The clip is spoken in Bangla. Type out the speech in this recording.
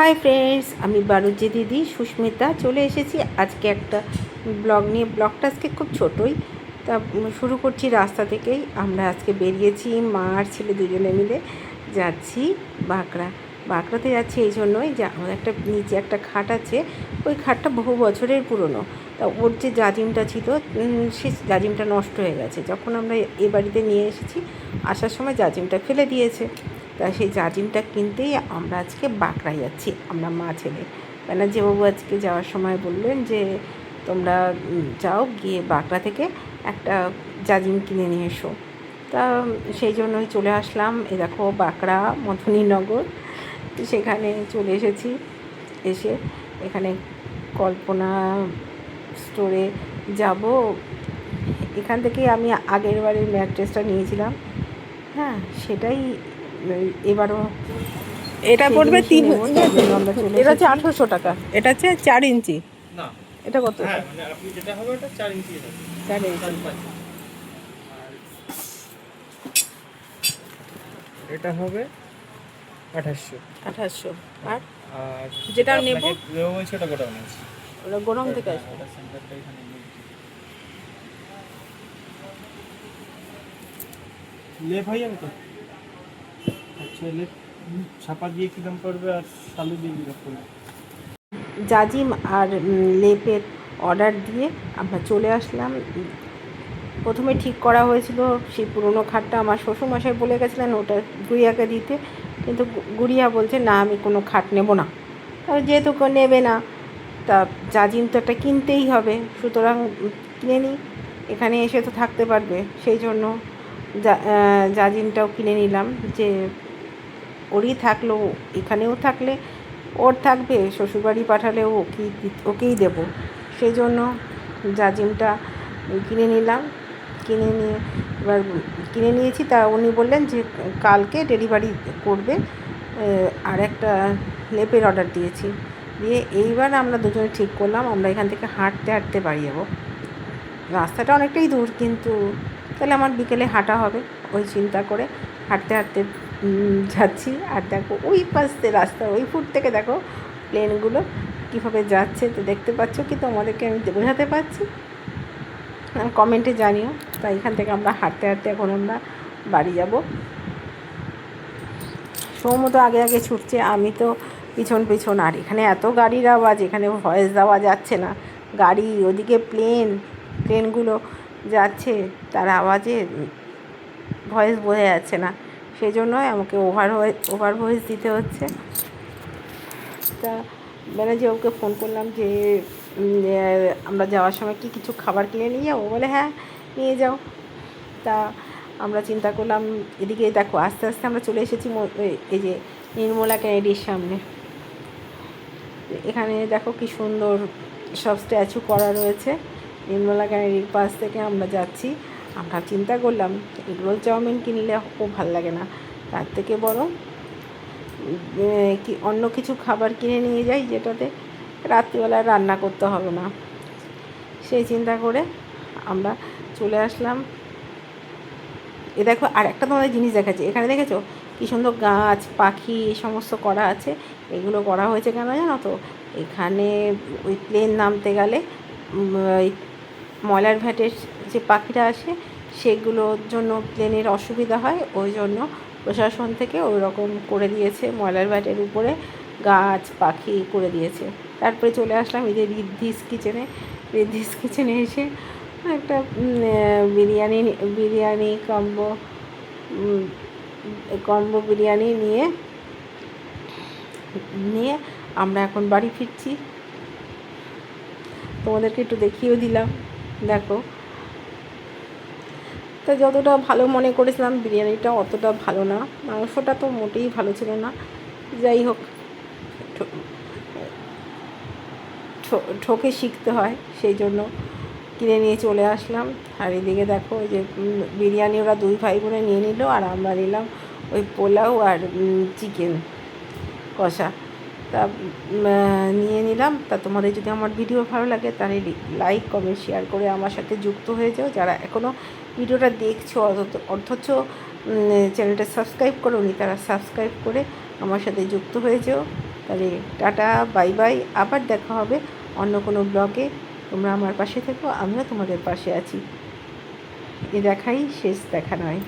হাই ফ্রেন্ডস, আমি বারুজ্জি দিদি সুস্মিতা চলে এসেছি আজকে একটা ব্লগ নিয়ে। ব্লগটা আজকে খুব ছোটোই, তা শুরু করছি রাস্তা থেকেই। আমরা আজকে বেরিয়েছি মা আর ছেলে দুজনে মিলে যাচ্ছি বাঁকড়াতে যাচ্ছি এই জন্যই যে আমাদের একটা নিচে একটা খাট আছে। ওই খাটটা বহু বছরের পুরনো। তা ওর যে জাজিমটা ছিল সে জাজিমটা নষ্ট হয়ে গেছে। যখন আমরা এ বাড়িতে নিয়ে এসেছি আসার সময় জাজিমটা ফেলে দিয়েছে। তা সেই জাজিমটা কিনতেই আমরা আজকে বাঁকড়ায় যাচ্ছি, আমরা মা ছেলে। ব্যানার্জিবাবু আজকে যাওয়ার সময় বললেন যে তোমরা যাও, গিয়ে বাঁকড়া থেকে একটা জাজিম কিনে নিয়ে এসো। তা সেই জন্যই চলে আসলাম। এ দেখো বাঁকড়া মথনীনগর, সেখানে চলে এসেছি। এসে এখানে কল্পনা স্টোরে যাব। এখান থেকে আমি আগের বারের ম্যাট্রেসটা নিয়েছিলাম, হ্যাঁ সেটাই এবারও। এটা পড়বে এটা হচ্ছে 1800 টাকা। এটা হচ্ছে 4 ইঞ্চি। না, এটা কত? হ্যাঁ মানে আপনি যেটা হবে ওটা 4 ইঞ্চি হবে। 4 ইঞ্চি। এটা হবে 2800। আর আর যেটা নেব সেটা কত আছে? ওটা গরম থেকে আসবে। এটা সেন্টারটা এখানে নেই। লেপ হয়ে যাবে তো? আচ্ছা, লেপ ছাপা দিয়ে কী দাম পড়বে আর শালু দিয়ে কী দাম পড়বে? জাজিম আর লেপের অর্ডার দিয়ে আমরা চলে আসলাম। প্রথমে ঠিক করা হয়েছিল সেই পুরনো খাটটা, আমার শ্বশুরমশাই বলে গেছিলেন ওটা গুড়িয়াকে দিতে, কিন্তু গুড়িয়া বলছে না আমি কোনো খাট নেব না। যেহেতু নেবে না, তা জাজিম তো একটা কিনতেই হবে, সুতরাং কিনে নিই, এখানে এসে তো থাকতে পারবে। সেই জন্য জাজিমটাও কিনে নিলাম, যে ওরই থাকলো, এখানেও থাকলে ওর থাকবে, শ্বশুরবাড়ি পাঠালেও ওকেই দেবো। সেই জন্য জাজিমটা কিনে নিলাম। কিনে নিয়েছি। তা উনি বললেন যে কালকে ডেলিভারি করবে। আর একটা লেপের অর্ডার দিয়েছি। দিয়ে এইবার আমরা দুজনে ঠিক করলাম আমরা এখান থেকে হাঁটতে হাঁটতে বাড়ি যাবো। রাস্তাটা অনেকটাই দূর, কিন্তু তাহলে আমার বিকেলে হাঁটা হবে, ওই চিন্তা করে হাঁটতে হাঁটতে যাচ্ছি। আর দেখো ওই পাশ থেকে রাস্তার ওই ফুট থেকে দেখো প্লেনগুলো কীভাবে যাচ্ছে, তো দেখতে পাচ্ছ কি? তোমাদেরকে আমি বোঝাতে পারছি? কমেন্টে জানিও। তাই এখান থেকে আমরা হাঁটতে হাঁটতে এখন আমরা বাড়ি যাব। সৌম্য তো আগে আগে ছুটছে, আমি তো পিছন পিছন। আর এখানে এত গাড়ির আওয়াজ, এখানে ভয়েস দেওয়া যাচ্ছে না। গাড়ি, ওদিকে প্লেনগুলো যাচ্ছে, তার আওয়াজে ভয়েস বোঝা যাচ্ছে না। সেই জন্যই আমাকে ওভার ভয়েস দিতে হচ্ছে। তা ম্যানেজারকে ফোন করলাম যে আমরা যাওয়ার সময় কি কিছু খাবার কিনে নিয়ে যাবো? বলে হ্যাঁ নিয়ে যাও। তা আমরা চিন্তা করলাম, এদিকে দেখো আস্তে আস্তে আমরা চলে এসেছি এই যে নির্মলা ক্যানেডির সামনে। এখানে দেখো কি সুন্দর সব স্ট্যাচু করা রয়েছে। নির্মলা ক্যানেডির পাশ থেকে আমরা যাচ্ছি। আমরা চিন্তা করলাম এগরোল চাউমিন কিনলে খুব ভালো লাগে না, তার থেকে বরং কি অন্য কিছু খাবার কিনে নিয়ে যাই যেটাতে রাত্রিবেলায় রান্না করতে হবে না। সেই চিন্তা করে আমরা চলে আসলাম। এ দেখো আর একটা তোমাদের জিনিস দেখাচ্ছি। এখানে দেখেছো কী সুন্দর গাছ পাখি সমস্ত করা আছে। এগুলো করা হয়েছে কেন জানো তো? এখানে ওই প্লেন নামতে গেলে ওই ময়লার ভ্যাটের যে পাখিরা আসে সেগুলোর জন্য প্লেনের অসুবিধা হয়, ওই জন্য প্রশাসন থেকে ওই রকম করে দিয়েছে, ময়লার ভ্যাটের উপরে গাছ পাখি করে দিয়েছে। তারপরে চলে আসলাম এই যে ঋদ্ধিস কিচেনে এসে একটা বিরিয়ানি কম্বো বিরিয়ানি নিয়ে আমরা এখন বাড়ি ফিরছি। তোমাদেরকে একটু দেখিয়েও দিলাম, দেখো। তো যতটা ভালো মনে করেছিলাম বিরিয়ানিটা অতটা ভালো না, মাংসটা তো মোটেই ভালো ছিল না। যাই হোক, ঠকে শিখতে হয়, সেই জন্য কিনে নিয়ে চলে আসলাম। আর এদিকে দেখো ওই যে বিরিয়ানি ওরা দুই ভাই বোনে নিয়ে নিল, আর আমরা নিলাম ওই পোলাও আর চিকেন কষা। তা নিয়ে নিলাম। তা তোমাদের যদি আমার ভিডিও ভালো লাগে তাহলে লাইক কমেন্ট শেয়ার করে আমার সাথে যুক্ত হয়ে যাও। যারা এখনও ভিডিওটা দেখছো অথচ চ্যানেলটা সাবস্ক্রাইব করোনি, তারা সাবস্ক্রাইব করে আমার সাথে যুক্ত হয়ে যাও। তাহলে টাটা, বাই বাই, আবার দেখা হবে অন্য কোনো ব্লগে। তোমরা আমার পাশে থেকো, আমিও তোমাদের পাশে আছি। এ দেখাই শেষ দেখা নয়।